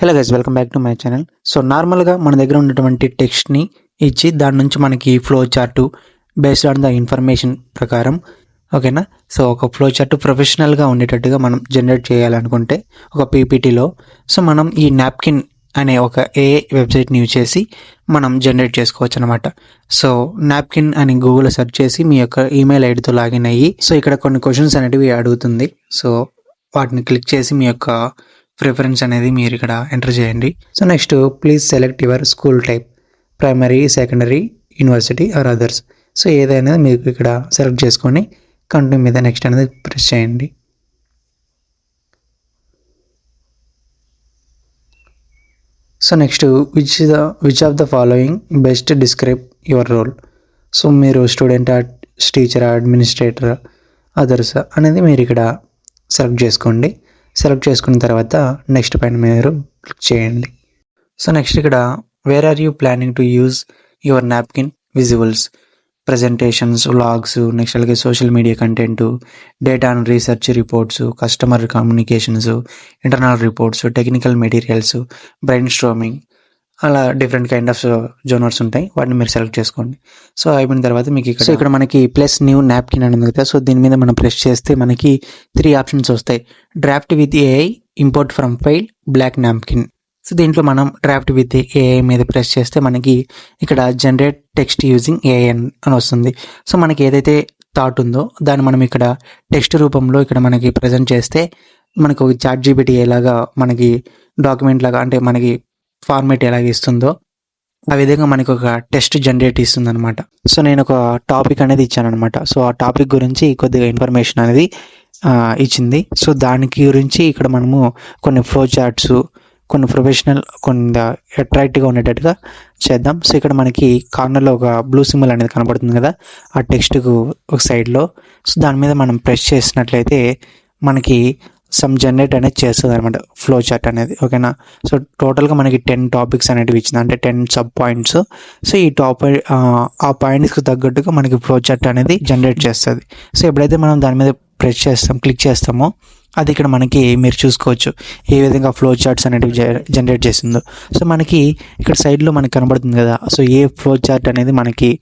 Hello guys, welcome back to my channel. So నార్మల్గా మన దగ్గర ఉన్నటువంటి టెక్స్ట్ని ఇచ్చి దాని నుంచి మనకి flow chart based on the information ప్రకారం, ఓకేనా. సో ఒక ఫ్లో చార్ట్ ప్రొఫెషనల్గా ఉండేటట్టుగా మనం జనరేట్ చేయాలనుకుంటే ఒక పీపీటీలో, సో మనం ఈ నాప్కిన్ అనే ఒక వెబ్సైట్ని యూజ్ చేసి మనం జనరేట్ చేసుకోవచ్చు అనమాట. సో నాప్కిన్ అని గూగుల్లో సెర్చ్ చేసి మీ యొక్క ఈమెయిల్ ఐడితో లాగిన్ అయ్యి, సో ఇక్కడ కొన్ని క్వశ్చన్స్ అనేటివి అడుగుతుంది. సో వాటిని క్లిక్ చేసి మీ యొక్క ప్రిఫరెన్స్ అనేది మీరు ఇక్కడ ఎంటర్ చేయండి. So next please select your school type, primary, secondary, university or others. So ఏదైనా మీకు ఇక్కడ సెలెక్ట్ చేసుకొని కంటిన్యూ మీద నెక్స్ట్ అనేది ప్రెస్ చేయండి. So next which of the following best describe your role. So మీరు స్టూడెంట్, టీచర్, అడ్మినిస్ట్రేటర్, అదర్స్ అనేది మీరు ఇక్కడ సెలెక్ట్ చేసుకోండి. సెలెక్ట్ చేసుకున్న తర్వాత నెక్స్ట్ పైన మీరు క్లిక్ చేయండి. సో నెక్స్ట్ ఇక్కడ where are you planning to use your napkin visuals, presentations, vlogs, next అలాగే social media content, data and research reports, customer communications, internal reports, technical materials, brainstorming, అలా different kind of genres ఉంటాయి. వాటిని మీరు select చేసుకోండి. So అయిపోయిన తర్వాత మీకు ఇక్కడ మనకి ప్లస్ న్యూ నాప్కిన్ అని ఉంది కదా. సో దీని మీద మనం ప్రెస్ చేస్తే మనకి 3 ఆప్షన్స్ వస్తాయి. Draft with AI, import from file, black napkin. So దీంట్లో మనం డ్రాఫ్ట్ విత్ ఏఐ మీద ప్రెస్ చేస్తే మనకి ఇక్కడ జనరేట్ టెక్స్ట్ యూజింగ్ ఏఐ అని వస్తుంది. సో మనకి ఏదైతే థాట్ ఉందో దాన్ని మనం ఇక్కడ టెక్స్ట్ రూపంలో ఇక్కడ మనకి ప్రజెంట్ చేస్తే మనకు ఒక ChatGPT ఎలాగా మనకి డాక్యుమెంట్ లాగా, అంటే మనకి ఫార్మేట్ ఎలాగ ఇస్తుందో ఆ విధంగా మనకు ఒక టెక్స్ట్ జనరేట్ ఇస్తుంది అనమాట. సో నేను ఒక టాపిక్ అనేది ఇచ్చాను అనమాట. సో ఆ టాపిక్ గురించి కొద్దిగా ఇన్ఫర్మేషన్ అనేది ఇచ్చింది. సో దానికి గురించి ఇక్కడ మనము కొన్ని ఫ్లో చార్ట్స్, కొన్ని ప్రొఫెషనల్, కొన్ని అట్రాక్టివ్గా ఉండేటట్టుగా చేద్దాం. సో ఇక్కడ మనకి కార్నర్లో ఒక బ్లూ సింబల్ అనేది కనబడుతుంది కదా, ఆ టెక్స్ట్కు ఒక సైడ్లో. సో దాని మీద మనం ప్రెస్ చేసినట్లయితే మనకి సమ్ జనరేట్ అనేది చేస్తుంది అనమాట, ఫ్లో చార్ట్ అనేది, ఓకేనా. సో టోటల్గా మనకి 10 టాపిక్స్ అనేటివి ఇచ్చింది, అంటే 10 సబ్ పాయింట్స్. సో ఈ ఆ పాయింట్స్కి తగ్గట్టుగా మనకి ఫ్లో చార్ట్ అనేది జనరేట్ చేస్తుంది. సో ఎప్పుడైతే మనం దాని మీద క్లిక్ చేస్తామో అది ఇక్కడ మనకి మీరు చూసుకోవచ్చు ఏ విధంగా ఫ్లో చార్ట్స్ అనేటివి జనరేట్ చేసిందో. సో మనకి ఇక్కడ సైడ్లో మనకి కనబడుతుంది కదా. సో ఏ ఫ్లో చార్ట్ అనేది మనకి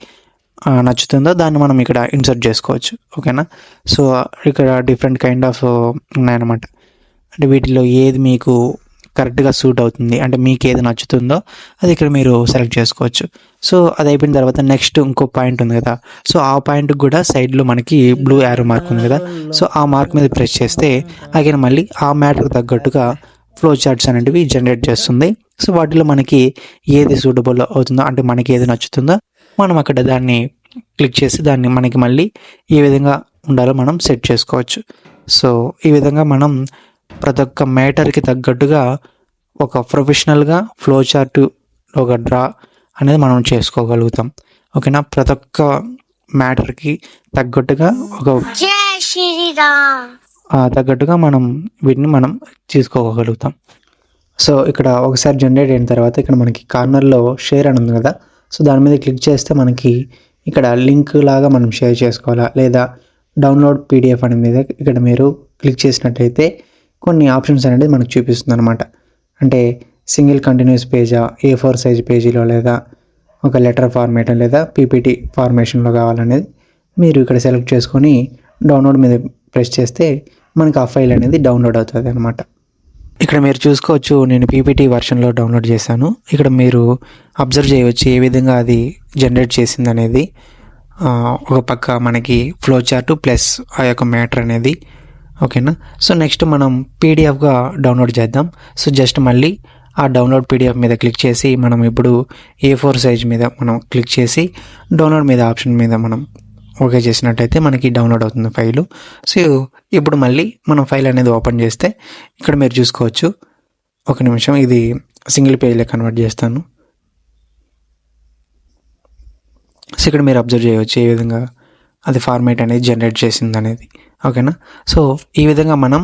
నచ్చుతుందో దాన్ని మనం ఇక్కడ ఇన్సర్ట్ చేసుకోవచ్చు, ఓకేనా. సో ఇక్కడ డిఫరెంట్ కైండ్ ఆఫ్ ఉన్నాయన్నమాట. అంటే వీటిలో ఏది మీకు కరెక్ట్గా సూట్ అవుతుంది, అంటే మీకు ఏది నచ్చుతుందో అది ఇక్కడ మీరు సెలెక్ట్ చేసుకోవచ్చు. సో అది అయిపోయిన తర్వాత నెక్స్ట్ ఇంకో పాయింట్ ఉంది కదా. సో ఆ పాయింట్కి కూడా సైడ్లో మనకి బ్లూ యారో మార్క్ ఉంది కదా. సో ఆ మార్క్ మీద ప్రెస్ చేస్తే అగైన్ మళ్ళీ ఆ మ్యాటర్కి తగ్గట్టుగా ఫ్లో చార్ట్స్ అనేటివి జనరేట్ చేస్తుంది. సో వాటిలో మనకి ఏది సూటబుల్ అవుతుందో, అంటే మనకి ఏది నచ్చుతుందో మనం అక్కడ దాన్ని క్లిక్ చేసి దాన్ని మనకి మళ్ళీ ఏ విధంగా ఉండాలో మనం సెట్ చేసుకోవచ్చు. సో ఈ విధంగా మనం ప్రతి ఒక్క మ్యాటర్కి తగ్గట్టుగా ఒక ప్రొఫెషనల్గా ఫ్లో చార్ట్, ఒక డ్రా అనేది మనం చేసుకోగలుగుతాం, ఓకేనా. ప్రతి ఒక్క మ్యాటర్కి తగ్గట్టుగా తగ్గట్టుగా మనం వీటిని మనం తీసుకోగలుగుతాం. సో ఇక్కడ ఒకసారి జనరేట్ అయిన తర్వాత ఇక్కడ మనకి కార్నర్లో షేర్ అని ఉంది కదా. సో దాని మీద క్లిక్ చేస్తే మనకి ఇక్కడ లింక్ లాగా మనం షేర్ చేసుకోవాలా, లేదా డౌన్లోడ్ PDF అనే మీద ఇక్కడ మీరు క్లిక్ చేసినట్టయితే కొన్ని ఆప్షన్స్ అనేది మనకు చూపిస్తుంది అనమాట. అంటే సింగిల్ కంటిన్యూస్ పేజా, A4 సైజ్ పేజీలో, లేదా ఒక లెటర్ ఫార్మేట్, లేదా PPT ఫార్మేషన్లో కావాలనేది మీరు ఇక్కడ సెలెక్ట్ చేసుకొని డౌన్లోడ్ మీద ప్రెస్ చేస్తే మనకి ఆ ఫైల్ అనేది డౌన్లోడ్ అవుతుంది అనమాట. ఇక్కడ మీరు చూసుకోవచ్చు, నేను PPT వర్షన్లో డౌన్లోడ్ చేశాను. ఇక్కడ మీరు అబ్జర్వ్ చేయవచ్చు ఏ విధంగా అది జనరేట్ చేసింది అనేది. ఒక పక్క మనకి ఫ్లో చార్ట్ ప్లస్ ఆ యొక్క మ్యాటర్ అనేది, ఓకేనా. సో నెక్స్ట్ మనం PDFగా డౌన్లోడ్ చేద్దాం. సో జస్ట్ మళ్ళీ ఆ డౌన్లోడ్ PDF మీద క్లిక్ చేసి మనం ఇప్పుడు A4 సైజ్ మీద మనం క్లిక్ చేసి డౌన్లోడ్ మీద ఆప్షన్ మీద మనం ఓకే చేసినట్టయితే మనకి డౌన్లోడ్ అవుతుంది ఫైలు. సో ఇప్పుడు మళ్ళీ మనం ఫైల్ అనేది ఓపెన్ చేస్తే ఇక్కడ మీరు చూసుకోవచ్చు. ఒక నిమిషం, ఇది సింగిల్ పేజ్లో కన్వర్ట్ చేస్తాను. సో ఇక్కడ మీరు అబ్జర్వ్ చేయవచ్చు ఏ విధంగా అది ఫార్మేట్ అనేది జనరేట్ చేసింది అనేది, ఓకేనా. సో ఈ విధంగా మనం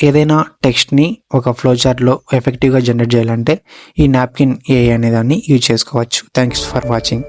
ఏదైనా టెక్స్ట్ని ఒక ఫ్లో చార్ట్లో ఎఫెక్టివ్గా జనరేట్ చేయాలంటే ఈ నాప్కిన్ AI అనే దాన్ని యూజ్ చేసుకోవచ్చు. Thanks for watching.